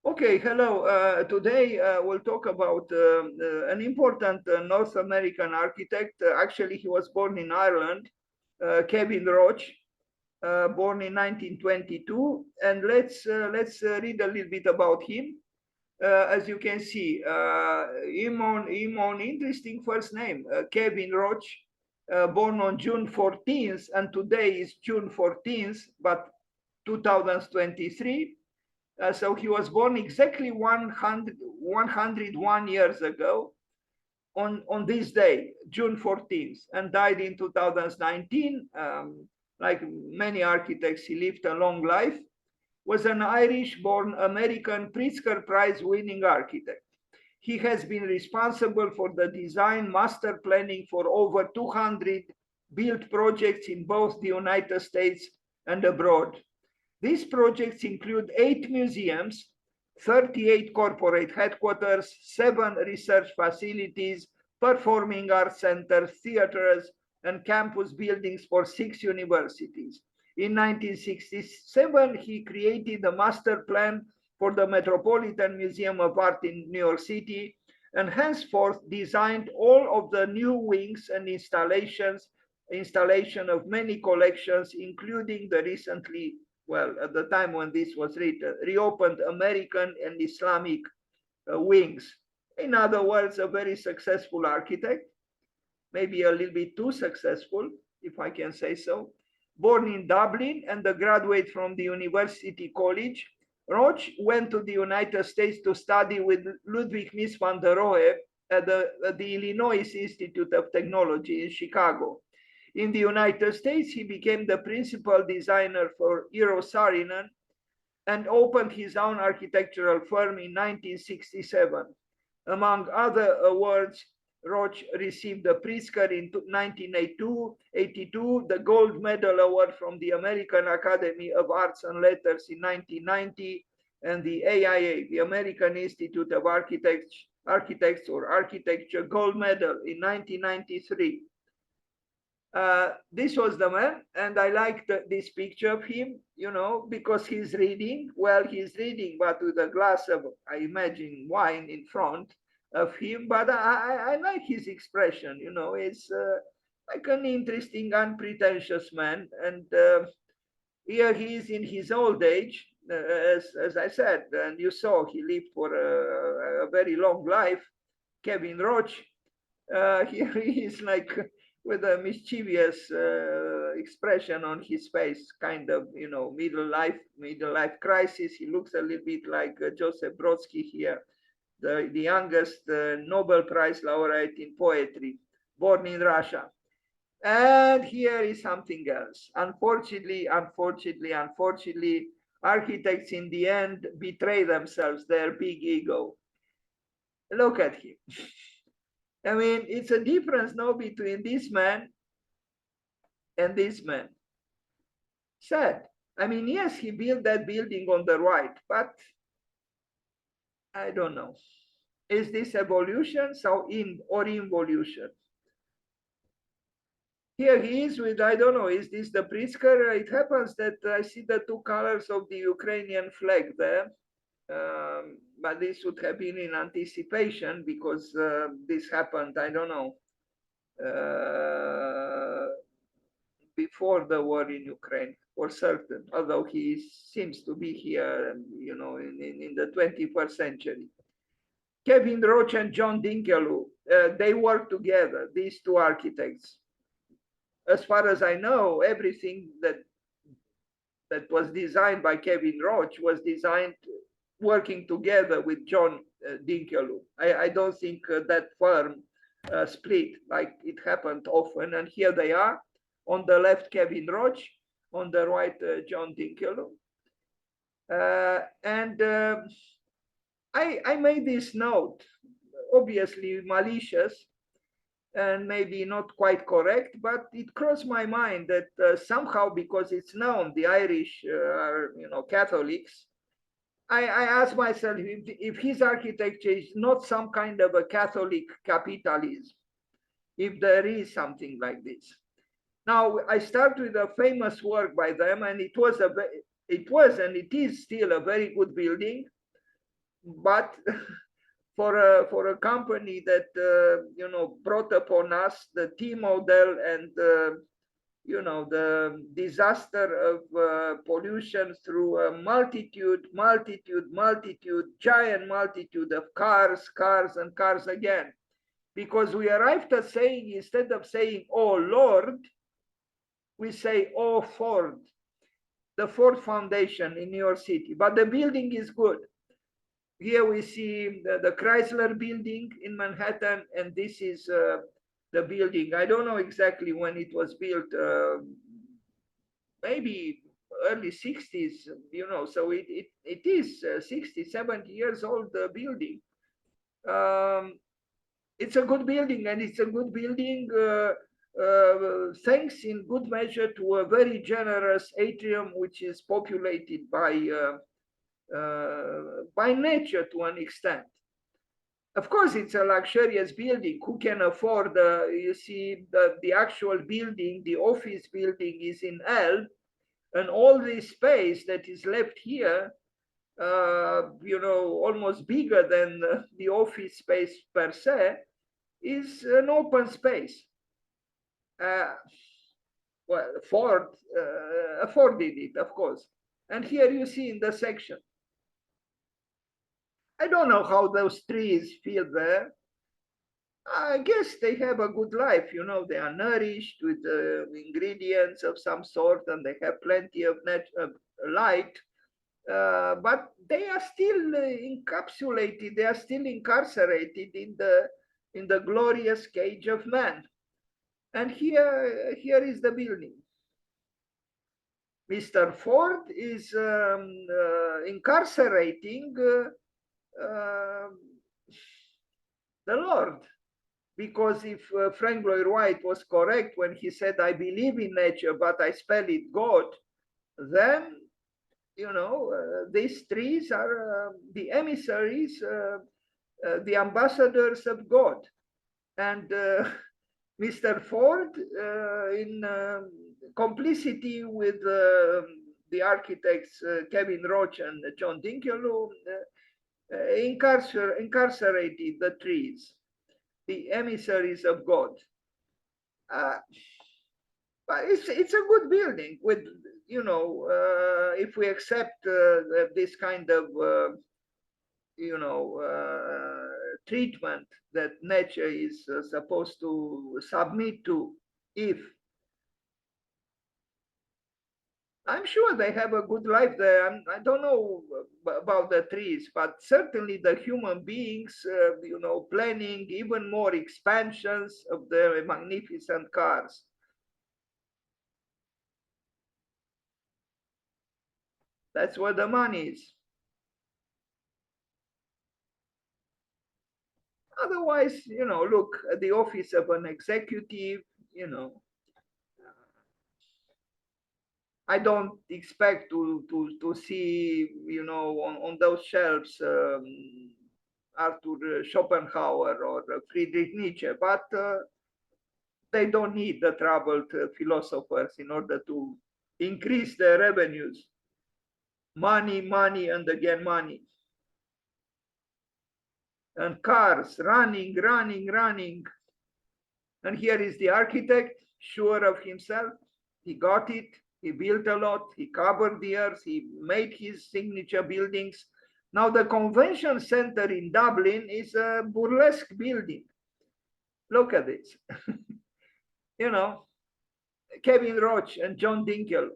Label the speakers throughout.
Speaker 1: Okay, hello. Today we'll talk about an important North American architect. Actually, he was born in Ireland, Kevin Roche, born in 1922. And let's read a little bit about him. As you can see, him on interesting first name, Kevin Roche, born on June 14th, and today is June 14th, but 2023. So he was born exactly 101 years ago on this day, June 14th, and died in 2019. Like many architects, he lived a long life. Was an Irish-born American Pritzker Prize-winning architect. He has been responsible for the design master planning for over 200 built projects in both the United States and abroad. These projects include 8 museums, 38 corporate headquarters, 7 research facilities, performing arts centers, theaters, and campus buildings for 6 universities. In 1967, he created the master plan for the Metropolitan Museum of Art in New York City, and henceforth designed all of the new wings and installation of many collections, including the recently, well, at the time when this was written, reopened American and Islamic wings. In other words, a very successful architect, maybe a little bit too successful, if I can say so. Born in Dublin and a graduate from the University College, Roche went to the United States to study with Ludwig Mies van der Rohe at the Illinois Institute of Technology in Chicago. In the United States, he became the principal designer for Eero Saarinen and opened his own architectural firm in 1967. Among other awards, Roche received the Pritzker in 1982, the Gold Medal Award from the American Academy of Arts and Letters in 1990, and the AIA, the American Institute of Architects or Architecture Gold Medal in 1993. This was the man, and I liked this picture of him, you know, because he's reading. Well, he's reading, but with a glass of, I imagine, wine in front of him. But I like his expression, you know. It's like an interesting, unpretentious man. And here he is in his old age, as I said, and you saw he lived for a very long life. Kevin Roche, here he is like with a mischievous expression on his face, kind of, you know, middle life crisis. He looks a little bit like Joseph Brodsky here, the youngest Nobel Prize laureate in poetry, born in Russia. And here is something else. Unfortunately, architects in the end betray themselves, their big ego. Look at him. I mean, it's a difference now between this man and this man. Sad. I mean, yes, he built that building on the right, but I don't know. Is this evolution or involution? Here he is with, I don't know, is this the Pritzker? It happens that I see the 2 colors of the Ukrainian flag there. But this would have been in anticipation because this happened, I don't know, before the war in Ukraine, for certain, although he seems to be here, you know, in the 21st century. Kevin Roche and John Dinkeloo, they worked together, these 2 architects. As far as I know, everything that was designed by Kevin Roche was designed working together with John Dinkeloo. I don't think that firm split like it happened often. And here they are. On the left, Kevin Roche. On the right, John Dinkeloo. I made this note, obviously malicious and maybe not quite correct, but it crossed my mind that somehow, because it's known the Irish are, you know, Catholics, I asked myself if his architecture is not some kind of a Catholic capitalism, if there is something like this. Now, I start with a famous work by them, and it was and it is still a very good building, but for a company that you know, brought upon us the T model and you know, the disaster of pollution through a multitude, giant multitude of cars, and cars again. Because we arrived at saying, instead of saying, oh Lord, we say, oh Ford, the Ford Foundation in New York City. But the building is good. Here we see the Chrysler building in Manhattan, and this is the building. I don't know exactly when it was built, maybe early 60s, you know, so it is 60, 70 years old building. It's a good building, and it's a good building thanks in good measure to a very generous atrium, which is populated by nature to an extent. Of course, it's a luxurious building. Who can afford you see, the actual building, the office building is in L, and all this space that is left here, you know, almost bigger than the office space per se, is an open space. Well, Ford afforded it, of course. And here you see in the section. I don't know how those trees feel there. I guess they have a good life, you know, they are nourished with ingredients of some sort, and they have plenty of light, but they are still encapsulated, they are still incarcerated in the glorious cage of man. And here is the building. Mr. Ford is incarcerating the Lord. Because if Frank Lloyd Wright was correct when he said, I believe in nature, but I spell it God, then, you know, these trees are the emissaries, the ambassadors of God. And Mr. Ford, in complicity with the architects Kevin Roche and John Dinkeloo, incarcerated the trees, the emissaries of God. But it's a good building with, you know, if we accept this kind of, you know, treatment that nature is supposed to submit to, if I'm sure they have a good life there. I don't know about the trees, but certainly the human beings, you know, planning even more expansions of their magnificent cars. That's where the money is. Otherwise, you know, look at the office of an executive, you know, I don't expect to see, you know, on those shelves Arthur Schopenhauer or Friedrich Nietzsche, but they don't need the troubled philosophers in order to increase their revenues. Money, money, and again money. And cars running. And here is the architect, sure of himself. He got it. He built a lot. He covered the earth. He made his signature buildings. Now the convention center in Dublin is a burlesque building. Look at this. You know, Kevin Roche and John Dinkel.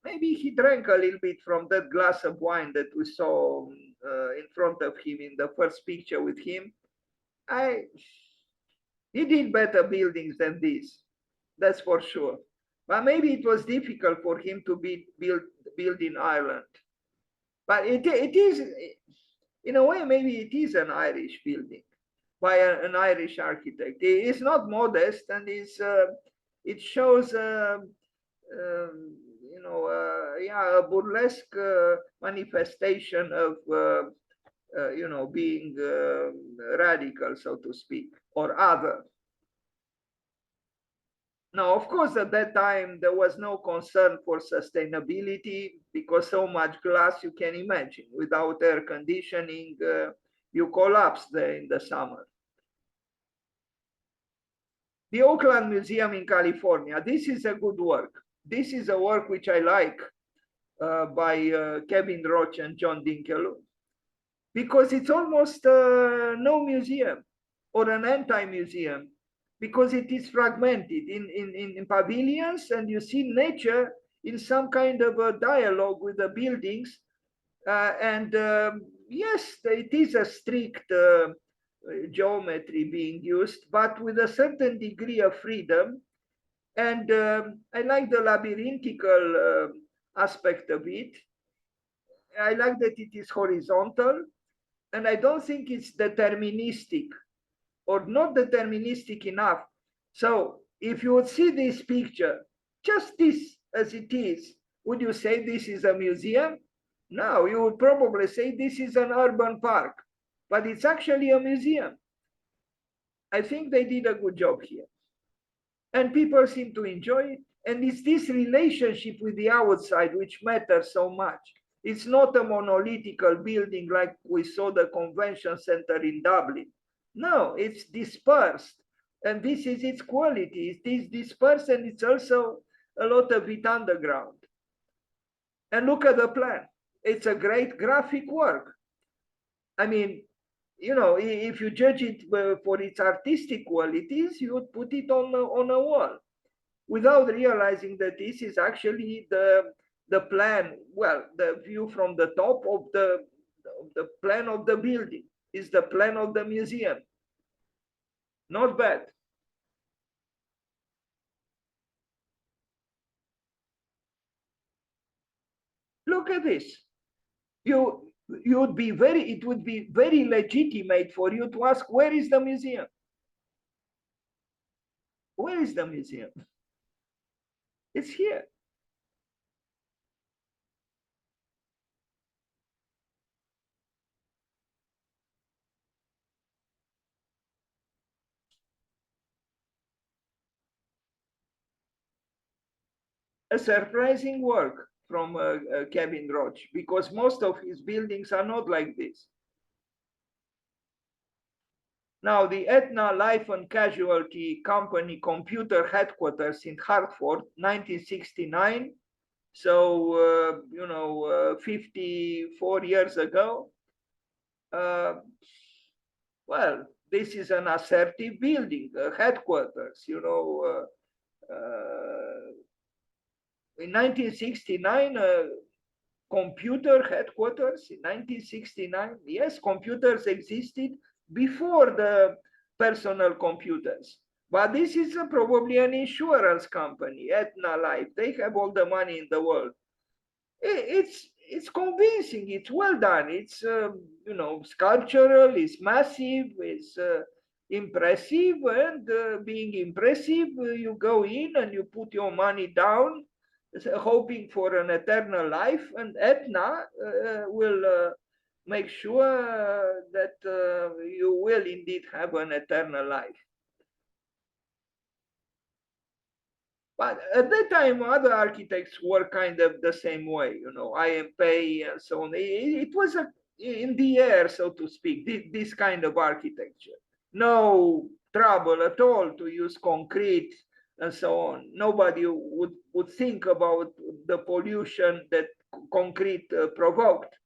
Speaker 1: Maybe he drank a little bit from that glass of wine that we saw in front of him in the first picture with him. He did better buildings than this, that's for sure. But maybe it was difficult for him to build in Ireland. But it is, in a way, maybe it is an Irish building by an Irish architect. It's not modest, and it shows, you know, yeah, a burlesque manifestation of, you know, being radical, so to speak, or other. Now, of course, at that time, there was no concern for sustainability because so much glass you can imagine. Without air conditioning, you collapse there in the summer. The Oakland Museum in California, this is a good work. This is a work which I like by Kevin Roche and John Dinkeloo, because it's almost no museum or an anti-museum, because it is fragmented in pavilions, and you see nature in some kind of a dialogue with the buildings. Yes, it is a strict geometry being used, but with a certain degree of freedom. And I like the labyrinthical aspect of it. I like that it is horizontal, and I don't think it's deterministic or not deterministic enough. So if you would see this picture, just this as it is, would you say this is a museum? No, you would probably say this is an urban park, but it's actually a museum. I think they did a good job here. And people seem to enjoy it. And it's this relationship with the outside which matters so much. It's not a monolithical building like we saw the convention center in Dublin. No, it's dispersed. And this is its quality. It is dispersed, and it's also a lot of it underground. And look at the plan. It's a great graphic work. I mean, you know, if you judge it for its artistic qualities, you would put it on a wall without realizing that this is actually the plan, well, the view from the top of the plan of the building is the plan of the museum. Not bad. Look at this. You would be very, it would be very legitimate for you to ask, where is the museum? Where is the museum? It's here. A surprising work from Kevin Roche, because most of his buildings are not like this. Now, the Aetna Life and Casualty Company computer headquarters in Hartford, 1969. So, 54 years ago. Well, this is an assertive building, headquarters, in 1969, computer headquarters in 1969. Yes, computers existed before the personal computers. But this is probably an insurance company, Aetna Life. They have all the money in the world. It's convincing. It's well done. It's sculptural. It's massive. It's impressive. And being impressive, you go in and you put your money down, hoping for an eternal life. And Aetna will make sure that you will indeed have an eternal life. But at that time, other architects were kind of the same way, IMP and so on. It was in the air, so to speak, this kind of architecture. No trouble at all to use concrete and so on. Nobody would think about the pollution that concrete provoked.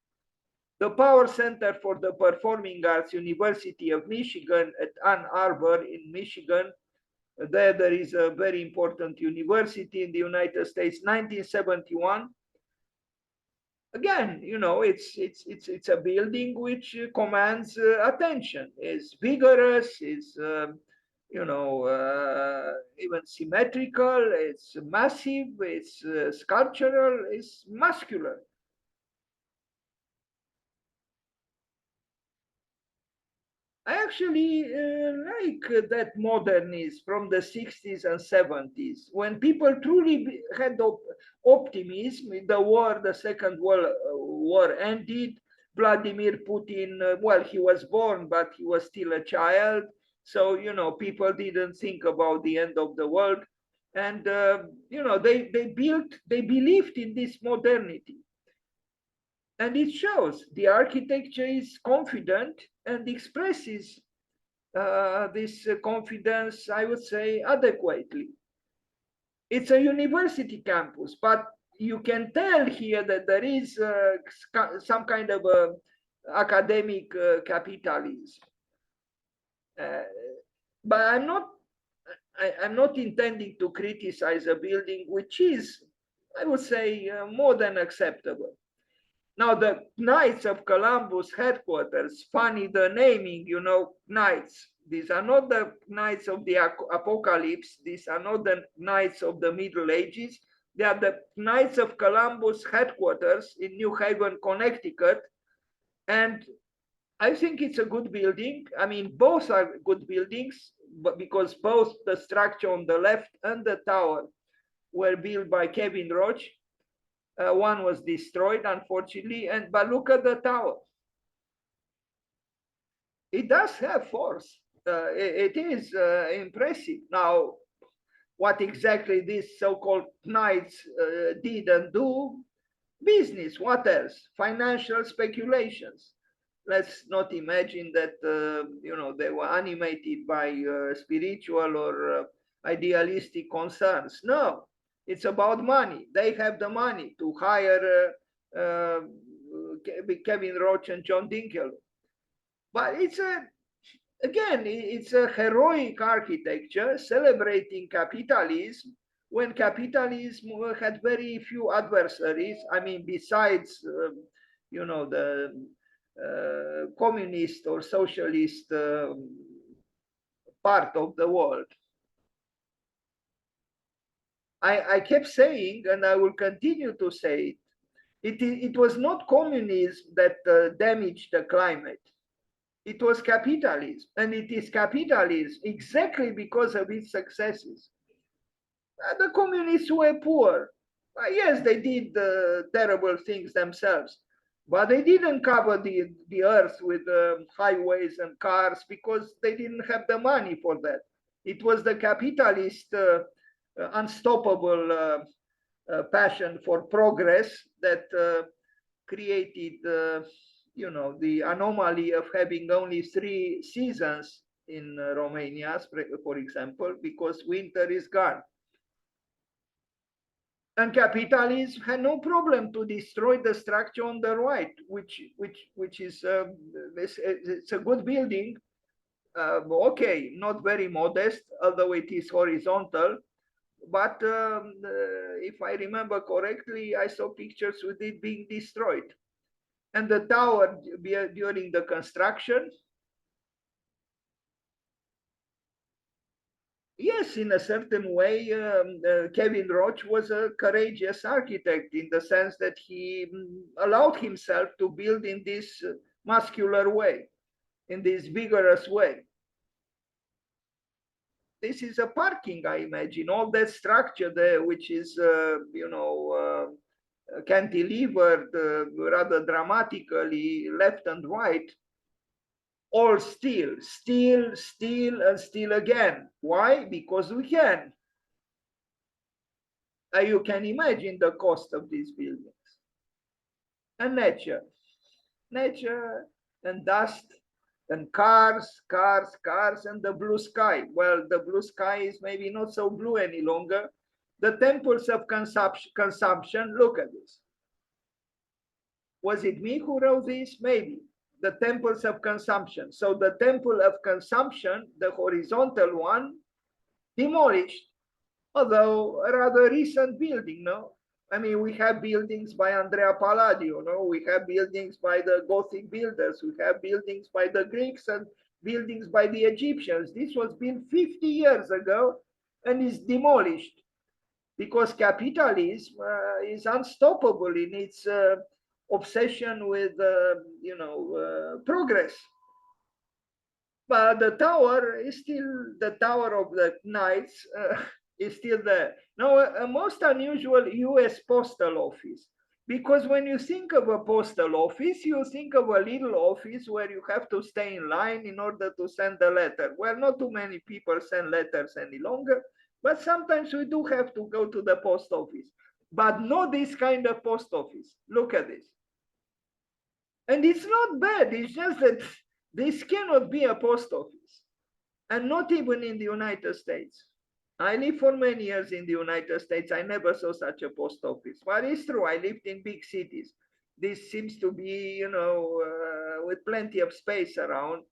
Speaker 1: The Power Center for the Performing Arts, University of Michigan at Ann Arbor in Michigan. There is a very important university in the United States, 1971. Again, it's a building which commands attention. It's vigorous. It's even symmetrical. It's massive. It's sculptural. It's muscular. I actually like that modernism from the 60s and 70s, when people truly had optimism. The Second World War ended. Vladimir Putin, well, he was born, but he was still a child. So, people didn't think about the end of the world. And, they believed in this modernity. And it shows the architecture is confident and expresses this confidence, I would say, adequately. It's a university campus, but you can tell here that there is some kind of academic capitalism. But I'm not intending to criticize a building which is, I would say, more than acceptable. Now, the Knights of Columbus headquarters, funny the naming, Knights. These are not the Knights of the Apocalypse. These are not the Knights of the Middle Ages. They are the Knights of Columbus headquarters in New Haven, Connecticut. And I think it's a good building. I mean, both are good buildings, but because both the structure on the left and the tower were built by Kevin Roche. One was destroyed, unfortunately, but look at the tower. It does have force. It is impressive. Now, what exactly these so-called knights did and do? Business, what else? Financial speculations. Let's not imagine that they were animated by spiritual or idealistic concerns. No, it's about money. They have the money to hire Kevin Roche and John Dinkel. But it's a heroic architecture celebrating capitalism when capitalism had very few adversaries. I mean, besides, the communist or socialist part of the world. I kept saying, and I will continue to say it was not communism that damaged the climate. It was capitalism, and it is capitalism exactly because of its successes. The communists were poor. Yes, they did terrible things themselves, but they didn't cover the earth with highways and cars because they didn't have the money for that. It was the capitalist unstoppable passion for progress that created, the anomaly of having only 3 seasons in Romania, for example, because winter is gone. And capitalism had no problem to destroy the structure on the right, which is it's a good building. Okay, not very modest, although it is horizontal. But if I remember correctly, I saw pictures with it being destroyed. And the tower during the construction, yes, in a certain way, Kevin Roche was a courageous architect in the sense that he allowed himself to build in this muscular way, in this vigorous way. This is a parking, I imagine. All that structure there, which is, cantilevered rather dramatically left and right, all steel, and steel again. Why? Because we can. You can imagine the cost of these buildings. And nature and dust and cars, and the blue sky. Well, the blue sky is maybe not so blue any longer. The temples of consumption, look at this. Was it me who wrote this? Maybe. The temples of consumption. So the temple of consumption, the horizontal one, demolished, although a rather recent building, no? I mean, we have buildings by Andrea Palladio, no? We have buildings by the Gothic builders. We have buildings by the Greeks and buildings by the Egyptians. This was built 50 years ago and is demolished because capitalism is unstoppable in its obsession with, progress. But the tower is still, the Tower of the Knights is still there. Now, a most unusual US postal office, because when you think of a postal office, you think of a little office where you have to stay in line in order to send a letter. Well, not too many people send letters any longer, But sometimes we do have to go to the post office, but not this kind of post office. Look at this. And it's not bad. It's just that this cannot be a post office, and not even in the United States. I lived for many years in the United States. I never saw such a post office. But it's true, I lived in big cities. This seems to be, with plenty of space around.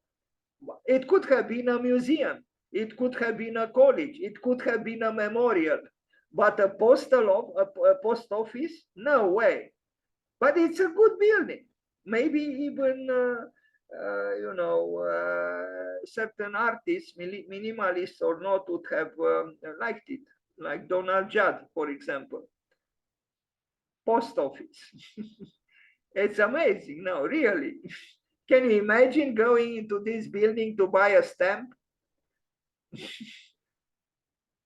Speaker 1: It could have been a museum. It could have been a college. It could have been a memorial. But a post office? No way. But it's a good building. Maybe even certain artists, minimalists or not, would have liked it, like Donald Judd, for example. Post office. It's amazing. No, really. Can you imagine going into this building to buy a stamp?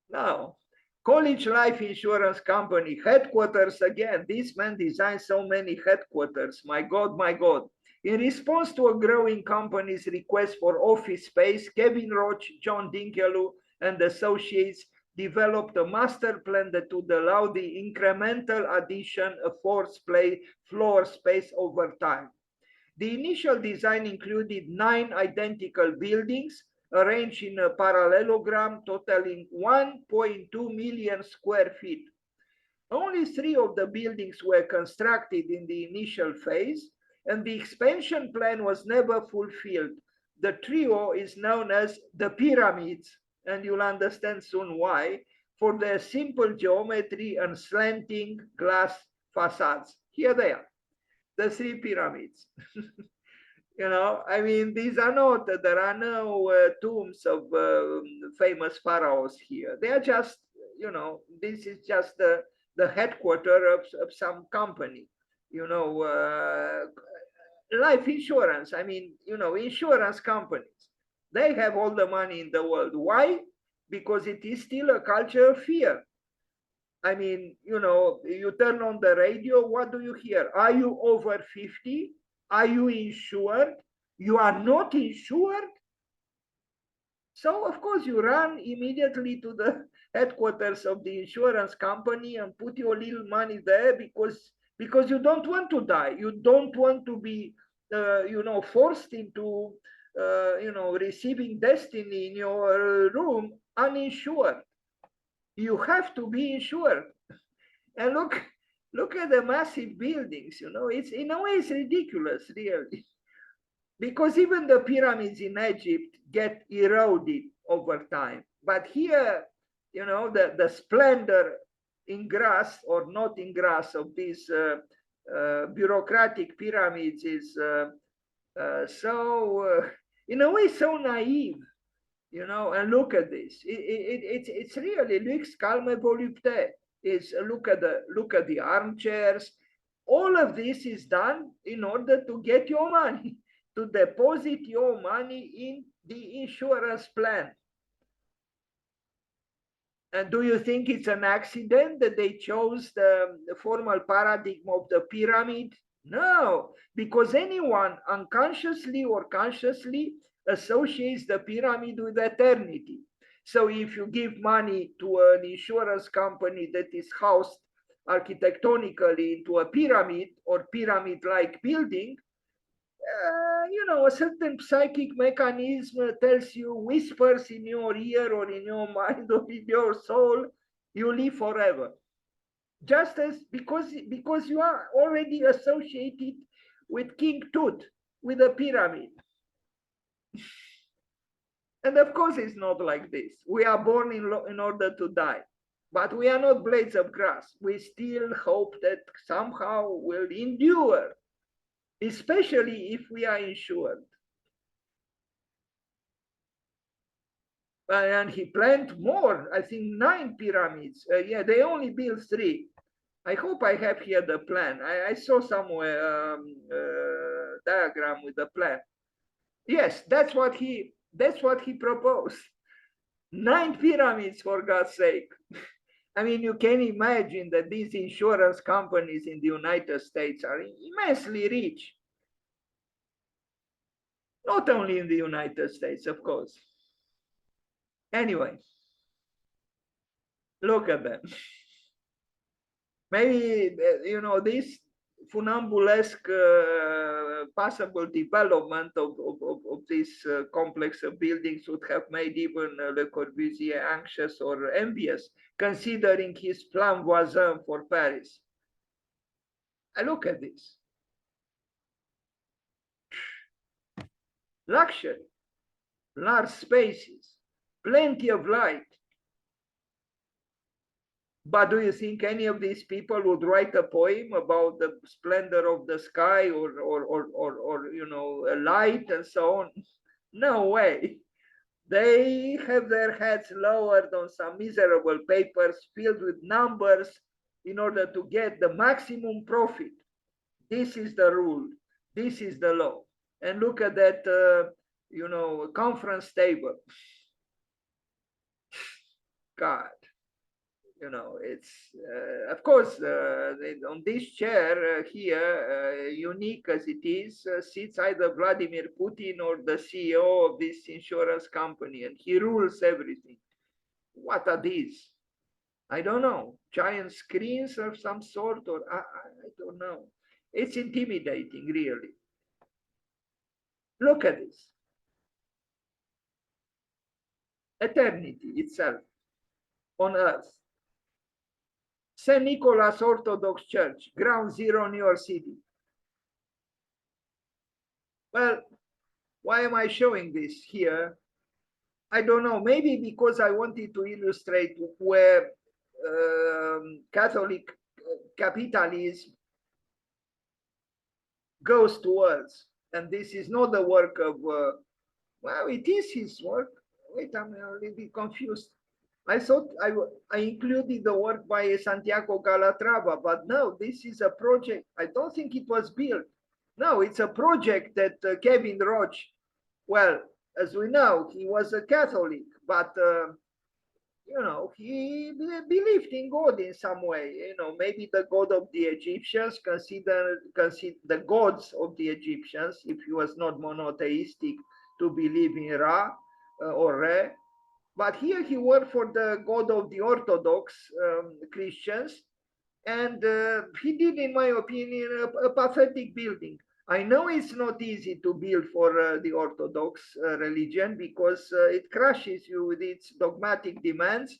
Speaker 1: No. College Life Insurance Company, headquarters again. This man designed so many headquarters. My God, my God. In response to a growing company's request for office space, Kevin Roche, John Dinkeloo, and associates developed a master plan that would allow the incremental addition of floor space over time. The initial design included 9 identical buildings arranged in a parallelogram totaling 1.2 million square feet. Only 3 of the buildings were constructed in the initial phase, and the expansion plan was never fulfilled. The trio is known as the pyramids, and you'll understand soon why, for their simple geometry and slanting glass facades. Here they are, the 3 pyramids. I mean, these are not, there are no tombs of famous pharaohs here. They are just, this is just the headquarters of some company, life insurance. I mean, insurance companies, they have all the money in the world. Why? Because it is still a culture of fear. I mean, you turn on the radio, what do you hear? Are you over 50? Are you insured? You are not insured? So, of course, you run immediately to the headquarters of the insurance company and put your little money there because you don't want to die. You don't want to be, forced into, receiving destiny in your room uninsured. You have to be insured. And look at the massive buildings, it's in a way it's ridiculous, really. Because even the pyramids in Egypt get eroded over time. But here, the splendor in grass or not in grass of these bureaucratic pyramids is so, in a way, so naive. And look at this. It's really lux calme volupté. Is look at the armchairs. All of this is done in order to get your money, to deposit your money in the insurance plan. And do you think it's an accident that they chose the formal paradigm of the pyramid? No, because anyone unconsciously or consciously associates the pyramid with eternity. So if you give money to an insurance company that is housed architectonically into a pyramid or pyramid-like building, a certain psychic mechanism tells you, whispers in your ear or in your mind or in your soul, you live forever. Just as because you are already associated with King Tut, with a pyramid. And of course, it's not like this. We are born in order to die, but we are not blades of grass. We still hope that somehow we'll endure, especially if we are insured. And he planned more, I think 9 pyramids. Yeah, they only built 3. I hope I have here the plan. I saw somewhere diagram with the plan. Yes, that's what he proposed. 9 pyramids, for God's sake. I mean, you can imagine that these insurance companies in the United States are immensely rich. Not only in the United States, of course. Anyway, Look at them. Maybe, you know, this funambulesque possible development of this complex of buildings would have made even Le Corbusier anxious or envious, considering his plan voisin for Paris. I look at this. Luxury, large spaces, plenty of light. But do you think any of these people would write a poem about the splendor of the sky or you know, a light and so on? No way. They have their heads lowered on some miserable papers filled with numbers in order to get the maximum profit. This is the rule. This is the law. And look at that, you know, conference table. God. You know, it's of course on this chair here, unique as it is, sits either Vladimir Putin or the CEO of this insurance company, and he rules everything. What are these? I don't know. Giant screens of some sort, or I don't know. It's intimidating, really. Look at this. Eternity itself on earth. St. Nicholas Orthodox Church, ground zero, New York City. Well, why am I showing this here? I don't know, maybe because I wanted to illustrate where Catholic capitalism goes towards. And this is not the work of, well, it is his work. Wait, I'm a little bit confused. I thought I included the work by Santiago Calatrava, but no, this is a project. I don't think it was built. No, it's a project that Kevin Roche, well, as we know, he was a Catholic, but you know, he believed in God in some way. You know, maybe the God of the Egyptians, consider the gods of the Egyptians, if he was not monotheistic, to believe in Ra or Re. But here he worked for the God of the Orthodox Christians, and he did, in my opinion, a pathetic building. I know it's not easy to build for the Orthodox religion because it crushes you with its dogmatic demands,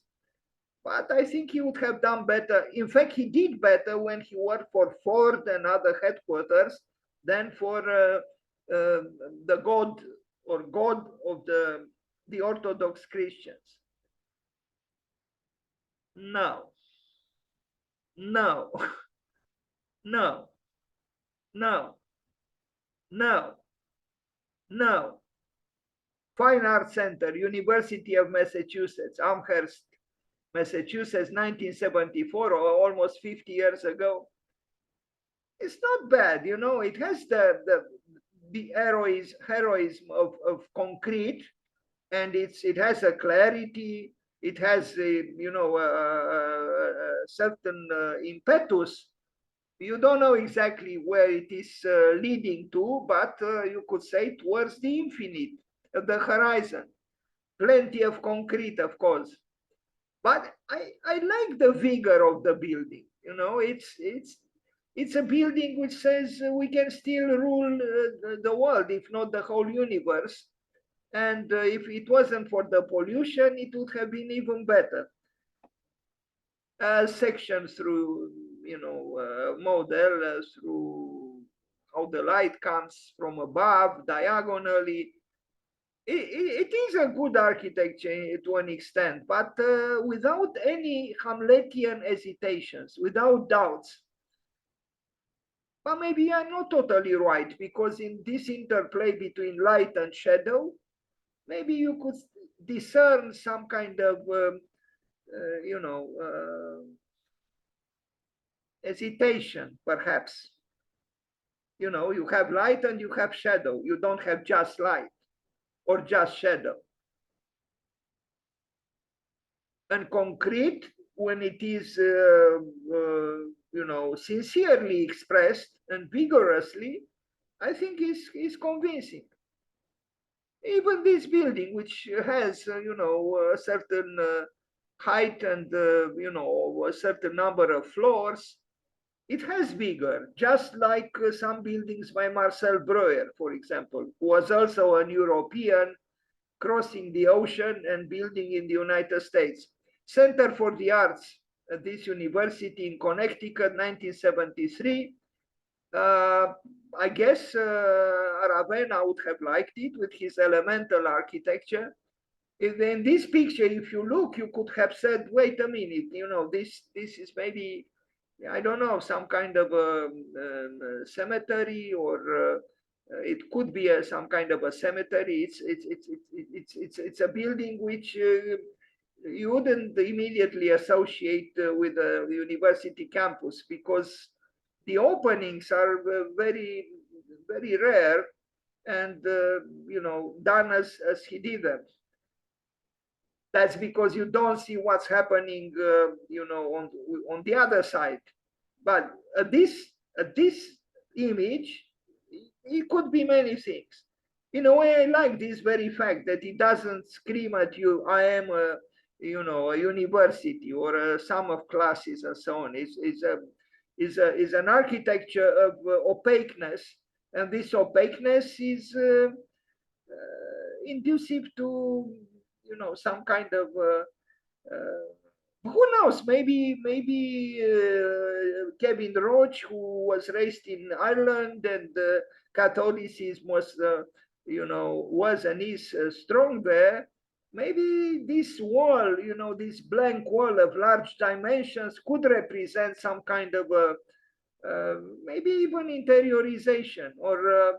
Speaker 1: but I think he would have done better. In fact, he did better when he worked for Ford and other headquarters than for the God or God of the Orthodox Christians. No, no, no, no, no, no. Fine Arts Center, University of Massachusetts, Amherst, Massachusetts, 1974, or almost 50 years ago. It's not bad, you know, it has the heroism of concrete, and it has a clarity, it has a, you know, a certain impetus. You don't know exactly where it is leading to, but you could say towards the infinite, the horizon. Plenty of concrete, of course, but I like the vigor of the building. You know, it's a building which says we can still rule the world, if not the whole universe. And if it wasn't for the pollution, it would have been even better. Section through, you know, model through how the light comes from above diagonally. It is a good architecture to an extent, but without any Hamletian hesitations, without doubts. But maybe I'm not totally right, because in this interplay between light and shadow, maybe you could discern some kind of, you know, hesitation, perhaps. You know, you have light and you have shadow. You don't have just light or just shadow. And concrete, when it is, you know, sincerely expressed and vigorously, I think is convincing. Even this building, which has, you know, a certain height and, you know, a certain number of floors, it has bigger, just like some buildings by Marcel Breuer, for example, who was also an European crossing the ocean and building in the United States. Center for the Arts at this university in Connecticut, 1973. I guess Ravenna would have liked it with his elemental architecture. In this picture, if you look, you could have said, wait a minute, you know, this is maybe, I don't know, some kind of a cemetery, or it could be some kind of a cemetery. It's a building which you wouldn't immediately associate with a university campus, because the openings are very rare, and you know, done as he did them. That's because you don't see what's happening, you know, on the other side. But this image, it could be many things. In a way, I like this very fact that it doesn't scream at you, I am a, you know, a university or a sum of classes and so on. Is an architecture of opaqueness, and this opaqueness is inducive to, you know, some kind of who knows, maybe Kevin Roche, who was raised in Ireland, and Catholicism was you know, was and is strong there. Maybe this wall, you know, this blank wall of large dimensions could represent some kind of maybe even interiorization, or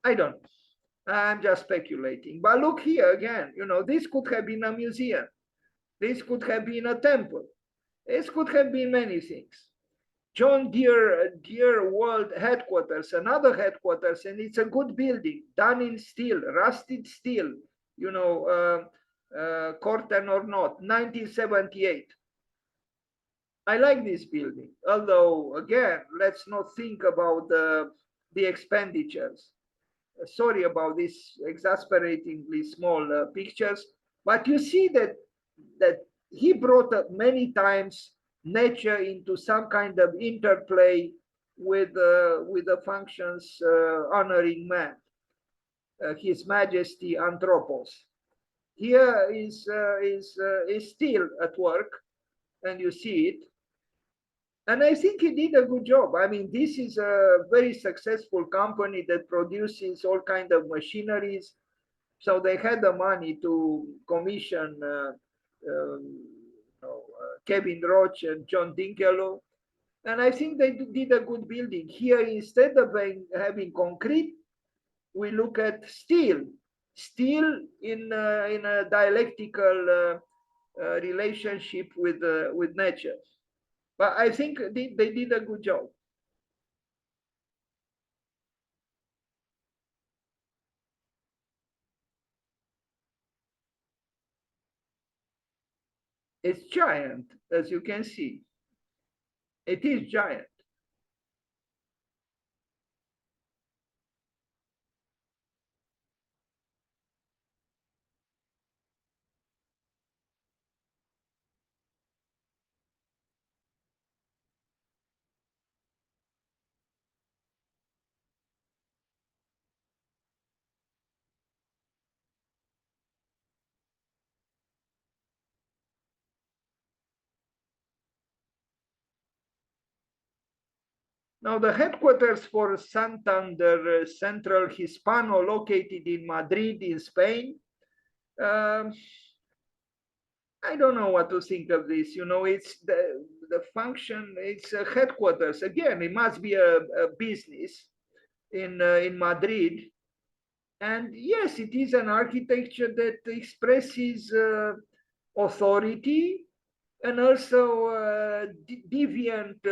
Speaker 1: I don't know. I'm just speculating. But look here again, you know, this could have been a museum. This could have been a temple. This could have been many things. John Deere World Headquarters, another headquarters, and it's a good building, done in steel, rusted steel, you know, curtain or not, 1978. I like this building, although again, let's not think about the expenditures. Sorry about these exasperatingly small pictures, but you see that he brought up many times nature into some kind of interplay with the functions honoring man, His Majesty Anthropos. Here is still at work, and you see it. And I think he did a good job. I mean, this is a very successful company that produces all kind of machineries. So they had the money to commission Kevin Roche and John Dinkeloo. And I think they did a good building. Here, instead of having concrete, we look at steel. Steel in a dialectical relationship with nature. But I think they did a good job. It's giant, as you can see. It is giant. Now, the headquarters for Santander Central Hispano, located in Madrid, in Spain. I don't know what to think of this. You know, it's the function, it's a headquarters. Again, it must be a business in Madrid. And yes, it is an architecture that expresses authority, and also deviant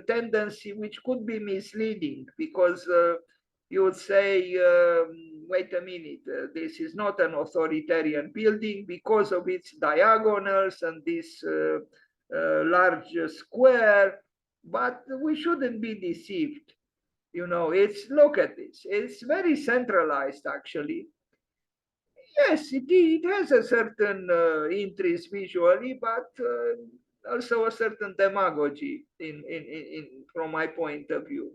Speaker 1: tendency, which could be misleading, because you would say, wait a minute, this is not an authoritarian building because of its diagonals and this large square, but we shouldn't be deceived. You know, look at this, it's very centralized, actually. Yes, it has a certain interest visually, but also a certain demagogy from my point of view.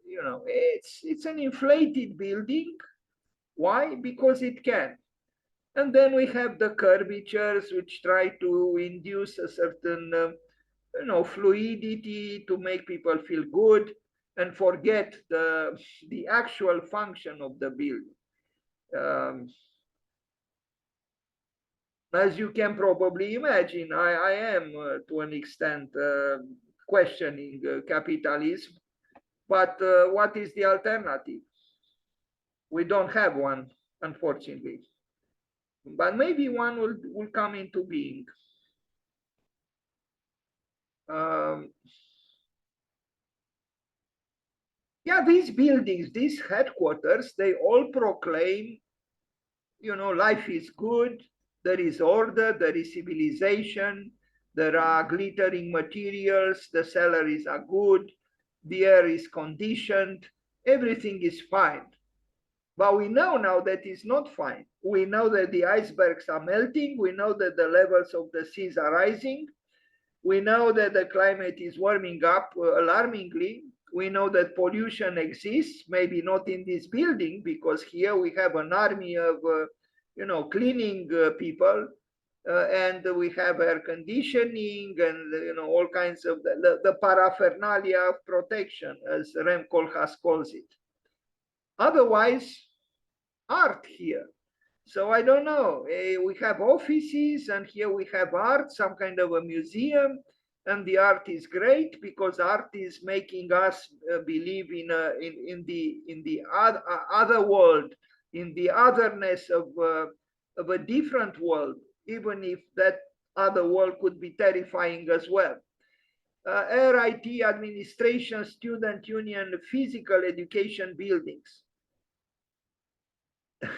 Speaker 1: You know, it's an inflated building. Why? Because it can. And then we have the curvatures which try to induce a certain fluidity to make people feel good and forget the actual function of the building. Um, as you can probably imagine, I am to an extent questioning capitalism, but what is the alternative? We don't have one, unfortunately, but maybe one will come into being. Um, yeah, these buildings, these headquarters, they all proclaim, life is good, there is order, there is civilization, there are glittering materials, the salaries are good, the air is conditioned, everything is fine. But we know now that it's not fine. We know that the icebergs are melting. We know that the levels of the seas are rising. We know that the climate is warming up alarmingly. We know that pollution exists, maybe not in this building, because here we have an army of, cleaning people, and we have air conditioning and, all kinds of the paraphernalia of protection, as Rem Koolhaas calls it. Otherwise, art here. So I don't know. We have offices, and here we have art, some kind of a museum, and the art is great because art is making us believe in the other world, in the otherness of a different world, even if that other world could be terrifying as well. RIT administration, student union, physical education buildings.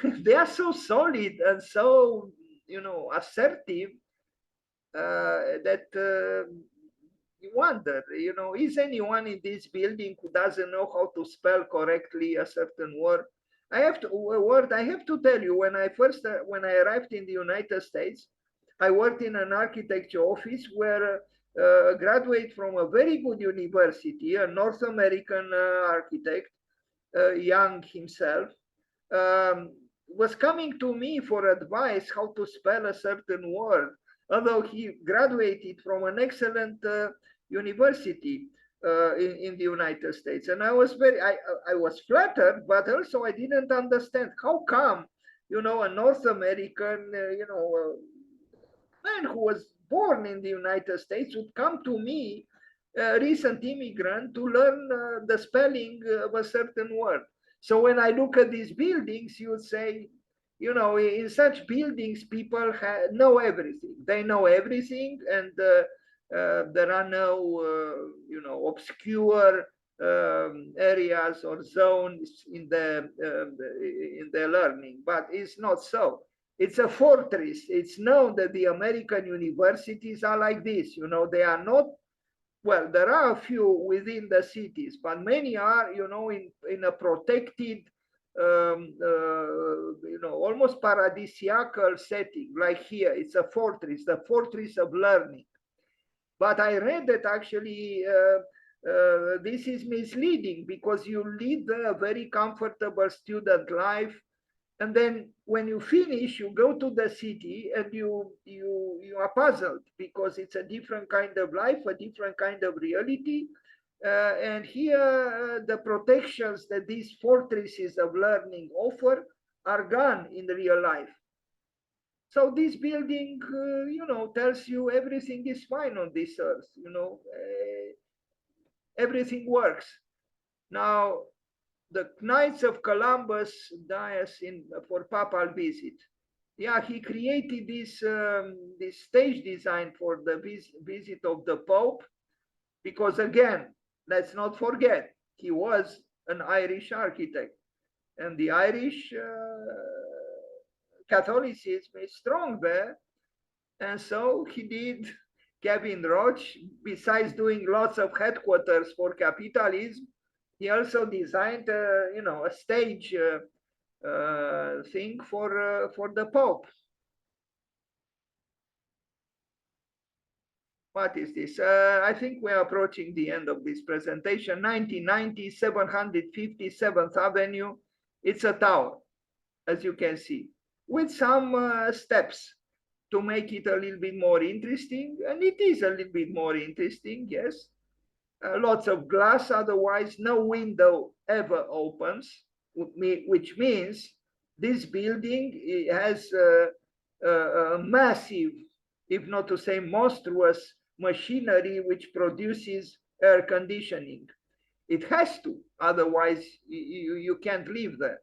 Speaker 1: They are so solid and so assertive that you wonder, is anyone in this building who doesn't know how to spell correctly a certain word? I have to tell you, when I arrived in the United States, I worked in an architecture office where a graduate from a very good university, a North American architect, young himself, um, was coming to me for advice how to spell a certain word, although he graduated from an excellent university in the United States. And I was flattered, but also I didn't understand how come, a North American, man who was born in the United States would come to me, a recent immigrant, to learn the spelling of a certain word. So when I look at these buildings, you would say, in such buildings, people know everything. They know everything, and there are no, obscure areas or zones in the learning. But it's not so. It's a fortress. It's known that the American universities are like this. They are not, well, there are a few within the cities, but many are, in a protected, almost paradisiacal setting. Like here, it's a fortress, the fortress of learning. But I read that actually this is misleading, because you lead a very comfortable student life, and then when you finish, you go to the city and you are puzzled, because it's a different kind of life, a different kind of reality. And here the protections that these fortresses of learning offer are gone in real life. So this building, tells you everything is fine on this earth. Everything works. Now, the Knights of Columbus dies for papal visit. Yeah, he created this stage design for the visit of the Pope, because again, let's not forget, he was an Irish architect, and the Irish Catholicism is strong there. And so he did Kevin Roche. Besides doing lots of headquarters for capitalism, he also designed, a stage thing for the Pope. What is this? I think we are approaching the end of this presentation. 1990, 757th Avenue. It's a tower, as you can see, with some steps to make it a little bit more interesting. And it is a little bit more interesting, yes. Lots of glass, otherwise no window ever opens, which means this building has a massive, if not to say monstrous, machinery which produces air conditioning. It has to, otherwise you can't live there.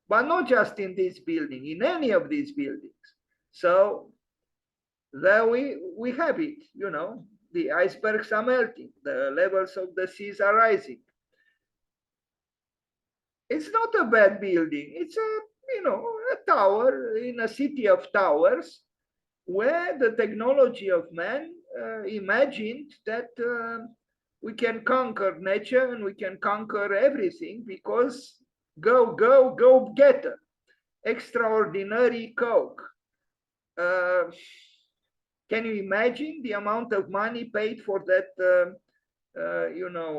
Speaker 1: But not just in this building, in any of these buildings. So there we have it, you know, the icebergs are melting, the levels of the seas are rising. It's not a bad building. It's a tower in a city of towers where the technology of man imagined that we can conquer nature and we can conquer everything because go getter, extraordinary Coke. Can you imagine the amount of money paid for that,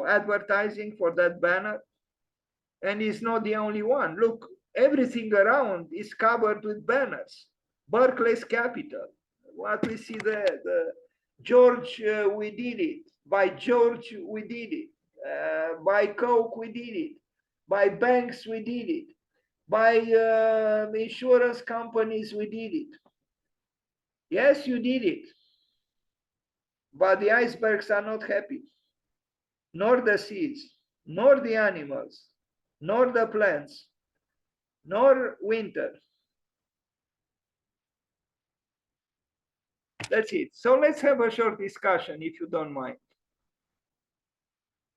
Speaker 1: advertising, for that banner? And it's not the only one. Look, everything around is covered with banners. Berkeley's capital. What we see there, the George, we did it. By George, we did it. By Coke, we did it. By banks, we did it. By insurance companies, we did it. Yes, you did it. But the icebergs are not happy, nor the seas, nor the animals, nor the plants, nor winter. That's it. So let's have a short discussion, if you don't mind.